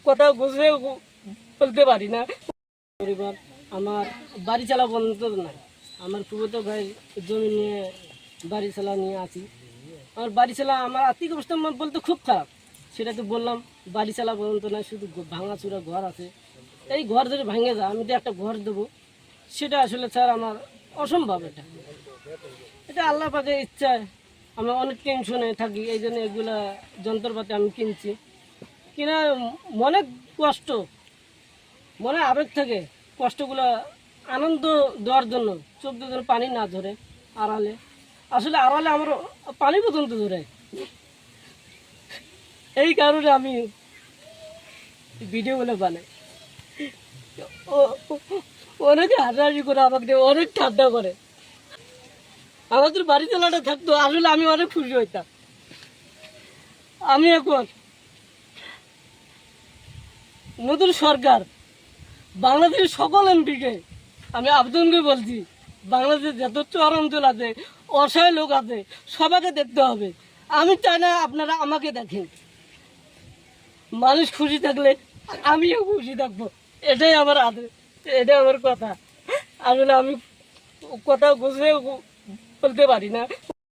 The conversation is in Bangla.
কথা বুঝে বলতে পারি না। পরিবার আমার বাড়ি চালা বন্ধ নাই। আমার ফুফুতো ভাই জমি নিয়ে বাড়ি চালা নিয়ে আছি। আমার বাড়ি চালা আমার আর্থিক অবস্থা বলতে খুব খারাপ, সেটা তো বললাম। বাড়ি চালা পর্যন্ত নয়, শুধু ভাঙাচুরা ঘর আছে। এই ঘর যদি ভেঙে যায়, আমি তো একটা ঘর দেবো, সেটা আসলে স্যার আমার অসম্ভব। এটা এটা আল্লাহ পাকের ইচ্ছায় আমি অনেক টেনশনে থাকি, এই জন্য এগুলা যন্ত্রপাতি আমি কিনছি। কিনা মনে কষ্ট, মনে আবেগ থাকে, কষ্টগুলো আনন্দ দেওয়ার জন্য চোখ দিয়ে যেন পানি না ধরে। আড়ালে আসলে আড়ালে আমার পানি পর্যন্ত ধরে, এই কারণে আমি ভিডিওগুলো বানাই। অনেকে হাসাহাসি করে, আমাকে দিয়ে অনেক ঠান্ডা করে। আমাদের বাড়ি চালাটা থাকতো, আসলে আমি অনেক খুশি হইতাম। আমি এখন নতুন সরকার, বাংলাদেশের সকল এমপিকে আমি আবেদনকে বলছি, বাংলাদেশের যত চর অঞ্চল আছে, অসহায় লোক আছে, সবাইকে দেখতে হবে। আমি চাই না আপনারা আমাকে দেখেন। মানুষ খুশি থাকলে আমিও খুশি থাকবো, এটাই আমার আদেশ, এটাই আমার কথা। আসলে আমি কথা বুঝে বলতে পারি না।